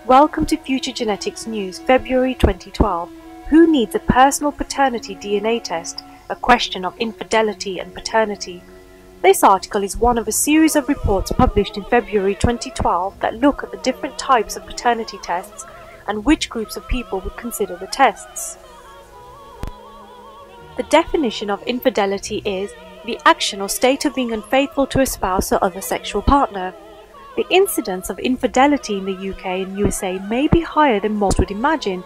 Welcome to Future Genetics News, February 2012. Who needs a personal paternity DNA test? A question of infidelity and paternity. This article is one of a series of reports published in February 2012 that look at the different types of paternity tests and which groups of people would consider the tests. The definition of infidelity is the action or state of being unfaithful to a spouse or other sexual partner. The incidence of infidelity in the UK and USA may be higher than most would imagine.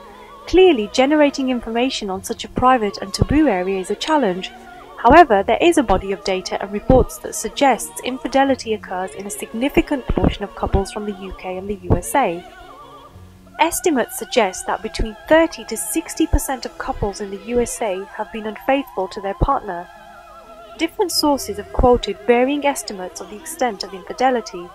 Clearly, generating information on such a private and taboo area is a challenge. However, there is a body of data and reports that suggests infidelity occurs in a significant portion of couples from the UK and the USA. Estimates suggest that between 30 to 60% of couples in the USA have been unfaithful to their partner. Different sources have quoted varying estimates of the extent of infidelity.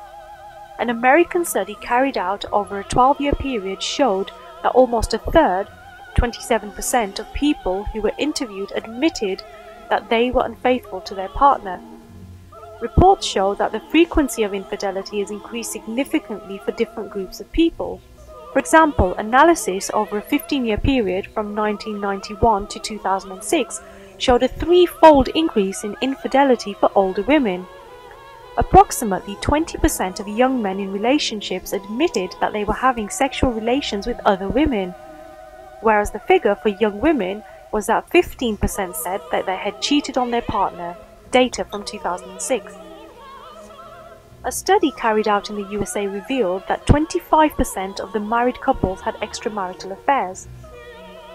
An American study carried out over a 12-year period showed that almost a third, 27% of people who were interviewed admitted that they were unfaithful to their partner. Reports show that the frequency of infidelity has increased significantly for different groups of people. For example, analysis over a 15-year period from 1991 to 2006 showed a threefold increase in infidelity for older women. Approximately 20% of young men in relationships admitted that they were having sexual relations with other women, whereas the figure for young women was that 15% said that they had cheated on their partner, data from 2006. A study carried out in the USA revealed that 25% of the married couples had extramarital affairs.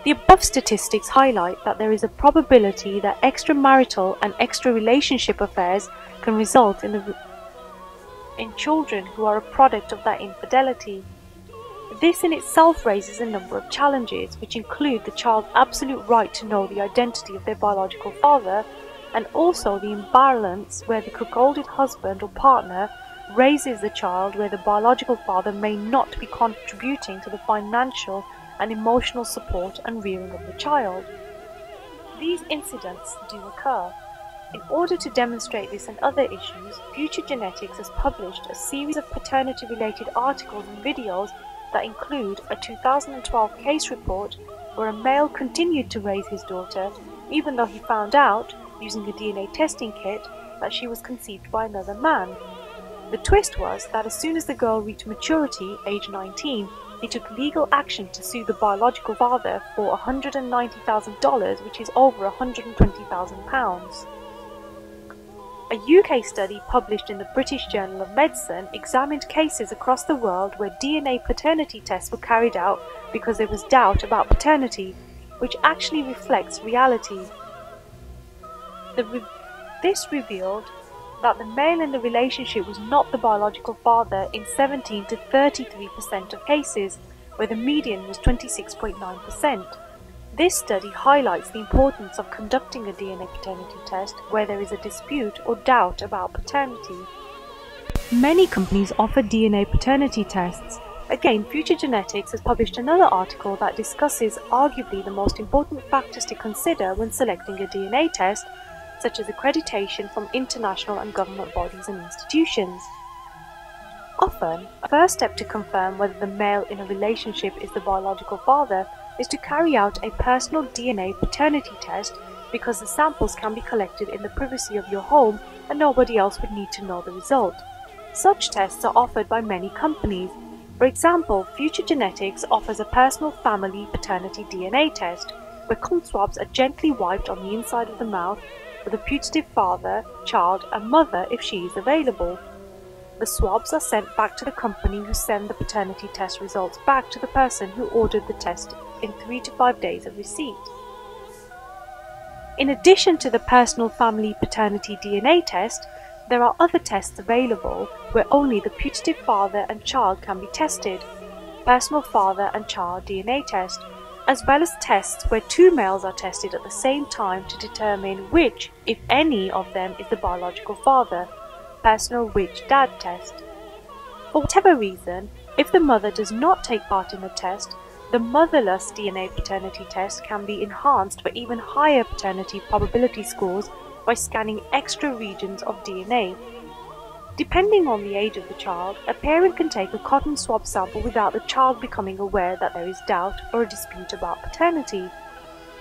The above statistics highlight that there is a probability that extramarital and extra-relationship affairs can result in children who are a product of that infidelity. This in itself raises a number of challenges, which include the child's absolute right to know the identity of their biological father, and also the imbalance where the cuckolded husband or partner raises the child where the biological father may not be contributing to the financial and emotional support and rearing of the child. These incidents do occur. In order to demonstrate this and other issues, Future Genetics has published a series of paternity-related articles and videos that include a 2012 case report where a male continued to raise his daughter even though he found out, using a DNA testing kit, that she was conceived by another man. The twist was that as soon as the girl reached maturity, age 19, he took legal action to sue the biological father for $190,000, which is over £120,000. A UK study published in the British Journal of Medicine examined cases across the world where DNA paternity tests were carried out because there was doubt about paternity, which actually reflects reality. This revealed that the male in the relationship was not the biological father in 17 to 33% of cases, where the median was 26.9%. This study highlights the importance of conducting a DNA paternity test where there is a dispute or doubt about paternity. Many companies offer DNA paternity tests. Again, Future Genetics has published another article that discusses arguably the most important factors to consider when selecting a DNA test, such as accreditation from international and government bodies and institutions. Often, a first step to confirm whether the male in a relationship is the biological father is to carry out a personal DNA paternity test, because the samples can be collected in the privacy of your home and nobody else would need to know the result. Such tests are offered by many companies. For example, Future Genetics offers a personal family paternity DNA test, where cotton swabs are gently wiped on the inside of the mouth for the putative father, child and mother if she is available. The swabs are sent back to the company, who send the paternity test results back to the person who ordered the test in 3 to 5 days of receipt. In addition to the personal family paternity DNA test, there are other tests available where only the putative father and child can be tested. Personal father and child DNA test, as well as tests where two males are tested at the same time to determine which, if any, of them is the biological father. Personal which dad test. For whatever reason, if the mother does not take part in the test, the motherless DNA paternity test can be enhanced for even higher paternity probability scores by scanning extra regions of DNA. Depending on the age of the child, a parent can take a cotton swab sample without the child becoming aware that there is doubt or a dispute about paternity.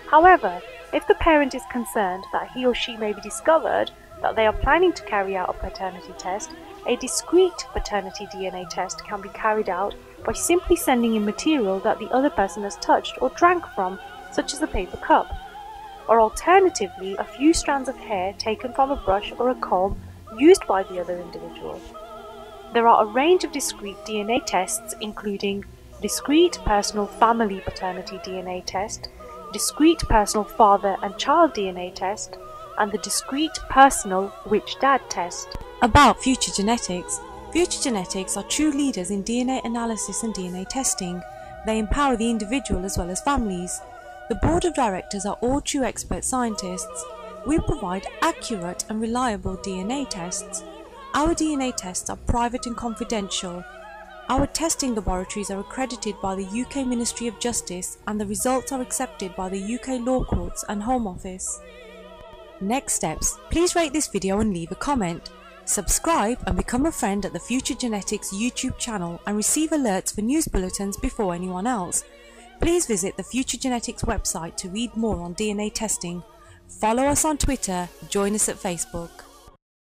However, if the parent is concerned that he or she may be discovered that they are planning to carry out a paternity test, a discrete paternity DNA test can be carried out by simply sending in material that the other person has touched or drank from, such as a paper cup, or alternatively a few strands of hair taken from a brush or a comb used by the other individual. There are a range of discrete DNA tests, including discrete personal family paternity DNA test, discrete personal father and child DNA test, and the discrete personal which dad test. About Future Genetics. Future Genetics are true leaders in DNA analysis and DNA testing. They empower the individual as well as families. The board of directors are all true expert scientists. We provide accurate and reliable DNA tests. Our DNA tests are private and confidential. Our testing laboratories are accredited by the UK Ministry of Justice, and the results are accepted by the UK Law Courts and Home Office. Next steps. Please rate this video and leave a comment. Subscribe and become a friend at the Future Genetics YouTube channel and receive alerts for news bulletins before anyone else. Please visit the Future Genetics website to read more on DNA testing. Follow us on Twitter, join us at Facebook.